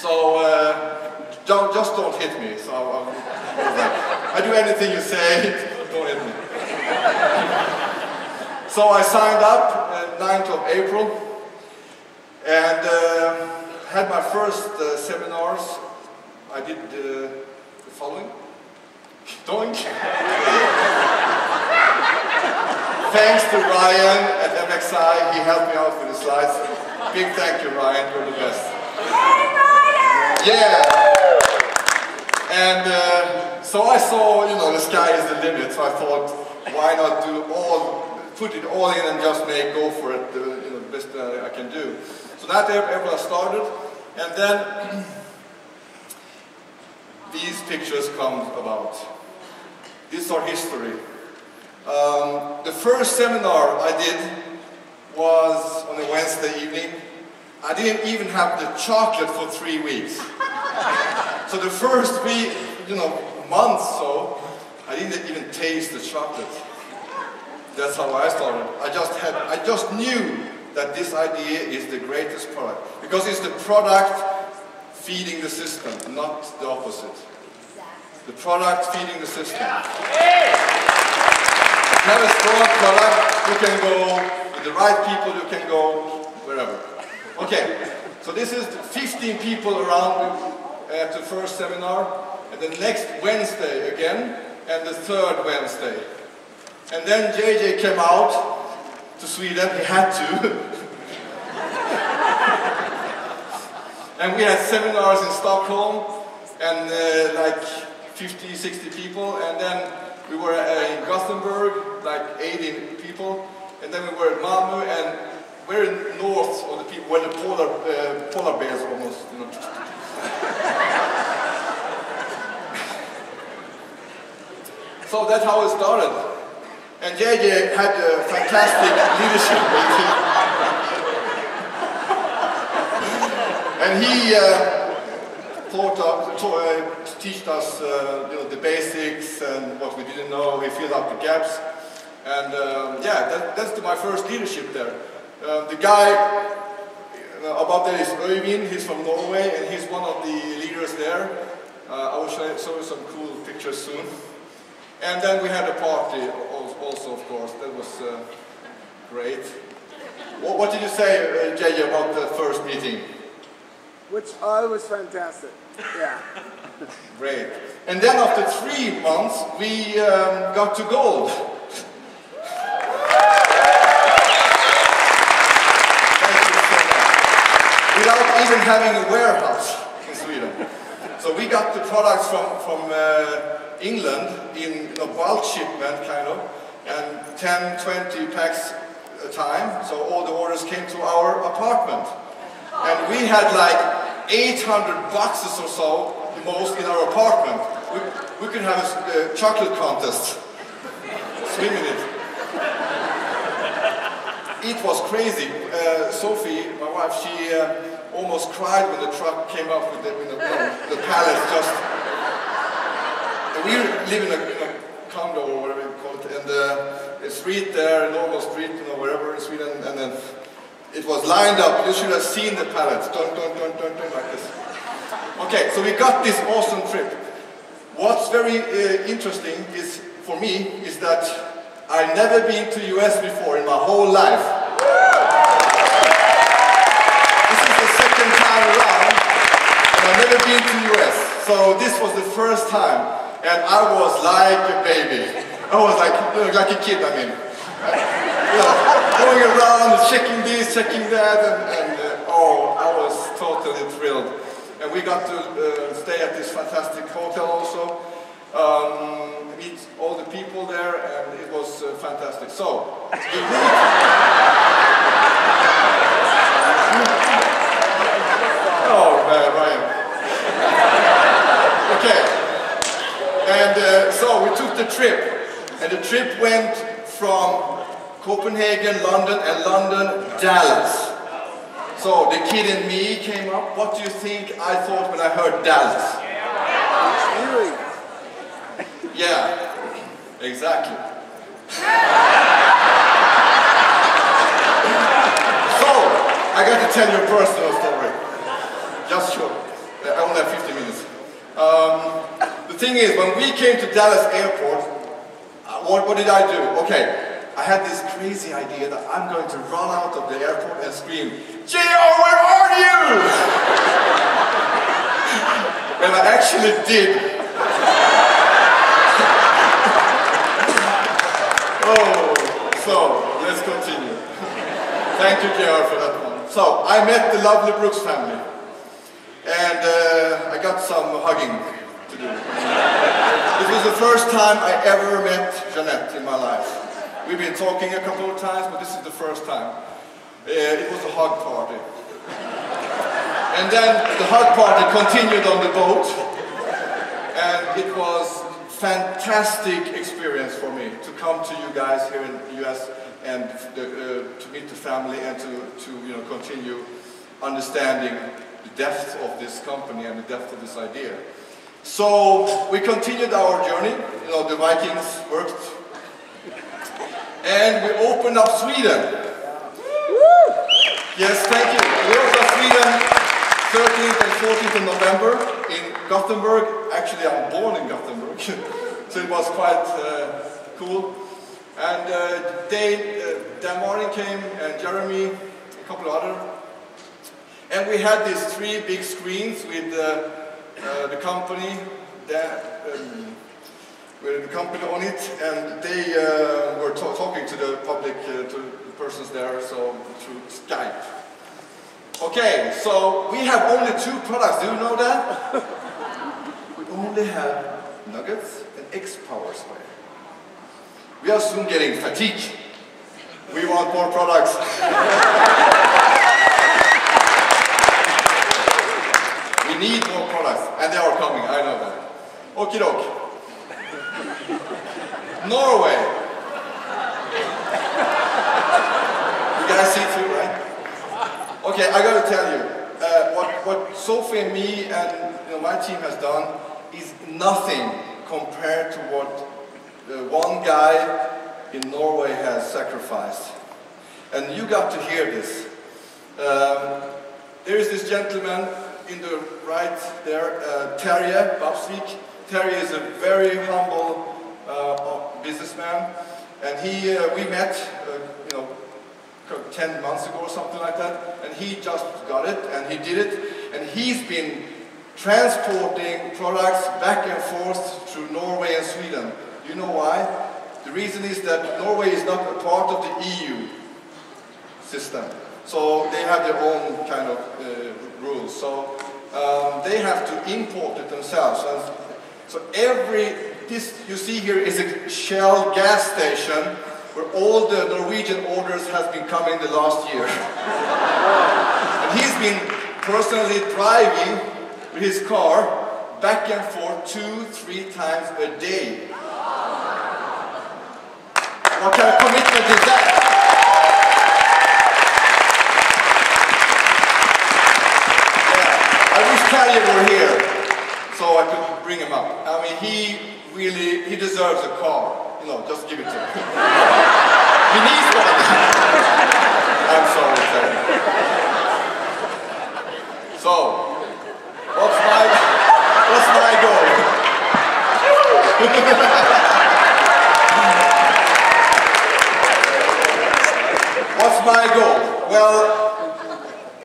So just don't hit me. So I do anything you say, don't hit me. So I signed up 9th of April and had my first seminars. I did the following. Doink. Thanks to Ryan at MXI, he helped me out with the slides. Big thank you, Ryan, you're the best. Hey, Ryan! Yeah! And so I saw, you know, the sky is the limit, so I thought, why not put it all in and just go for it, you know, the best I can do. So that April I started, and then these pictures come about. These are history. The first seminar I did was on a Wednesday evening. I didn't even have the chocolate for 3 weeks. So the first week, you know, month so, I didn't even taste the chocolate. That's how I started. I just knew that this idea is the greatest product. Because it's the product feeding the system, not the opposite. The product feeding the system. If you have a strong product, you can go with the right people, you can go wherever. Okay, so this is 15 people around at the first seminar, and the next Wednesday again, and the third Wednesday. And then JJ came out to Sweden, he had to. And we had seminars in Stockholm, and like 50, 60 people, and then we were in Gothenburg, like 80 people, and then we were in Malmö, and we're in north of the people, where the polar bears almost, you know. So that's how it started. And JJ had a fantastic leadership meeting. And he taught us you know, the basics and what we didn't know. He filled up the gaps. And yeah, that's my first leadership there. The guy above there is Øyvind, he's from Norway, and he's one of the leaders there. I will show you some cool pictures soon. And then we had a party also, of course. That was great. What did you say, JJ, about the first meeting? It was fantastic. Yeah. Great. And then after 3 months, we got to gold. Without even having a warehouse in Sweden. So we got the products from England in a bulk shipment, kind of, and 10, 20 packs a time. So all the orders came to our apartment. And we had like 800 boxes or so, the most, in our apartment. We could have a chocolate contest. Swim in it. It was crazy. Sophie, my wife, she almost cried when the truck came up with the pallets. Just we live in a condo or whatever you call it, and a street there, a normal street, you know, wherever in Sweden, and then it was lined up. You should have seen the pallets, dun, dun, dun, dun, dun, like this. Okay, so we got this awesome trip. What's very interesting is, for me, is that I've never been to US before in my whole life. This is the second time around, and I've never been to US. So this was the first time, and I was like a baby. I was like a kid, I mean. You know, going around, checking this, checking that, and oh, I was totally thrilled. And we got to stay at this fantastic hotel also. Meet all the people there, and it was fantastic. So, the route... Oh, Ryan. Okay. And so we took the trip, and the trip went from Copenhagen, London, and London, Dallas. So the kid in me came up. What do you think I thought when I heard Dallas? Yeah, exactly. So, I got to tell you a personal story. Just short. The thing is, when we came to Dallas airport, what did I do? Okay, I had this crazy idea that I'm going to run out of the airport and scream, "J.O., where are you?" And I actually did. Oh, so let's continue. Thank you, J.R., for that one. So I met the lovely Brooks family, and I got some hugging to do. This was the first time I ever met Jeanette in my life. We've been talking a couple of times, but this is the first time. It was a hug party. And then the hug party continued on the boat, and it was fantastic experience for me to come to you guys here in the US and to meet the family and to continue understanding the depth of this company and the depth of this idea. So we continued our journey. The Vikings worked, and we opened up Sweden. Yes, thank you. We opened up Sweden 13th and 14th of November in Gothenburg. Actually, I'm born in Gothenburg, so it was quite cool. And Dan Martin came, and Jeremy, a couple of others. And we had these 3 big screens with the company with the company on it, and they were talking to the public, to the persons there, so through Skype. Okay, so we have only 2 products. Do you know that? We only have nuggets and X-Power spray. We are soon getting fatigue. We want more products. We need more products, and they are coming, I know that. Okie doke. Norway. You guys see through, right? Okay, I gotta tell you, what Sophie and me and my team has done is nothing compared to what one guy in Norway has sacrificed. And you got to hear this. There is this gentleman in the right there, Terje Babsvik. Terje is a very humble businessman, and we met 10 months ago or something like that, and he just got it, and he did it, and he's been transporting products back and forth through Norway and Sweden. You know why? The reason is that Norway is not a part of the EU system, so they have their own kind of rules. So they have to import it themselves. And so this you see here is a Shell gas station where all the Norwegian orders has been coming the last year. And he's been personally driving with his car back and forth 2-3 times a day. What kind of commitment is that? Yeah. I wish Terje were here so I could bring him up. I mean, he deserves a car. Just give it to him. He needs one. I'm sorry, Terje. So,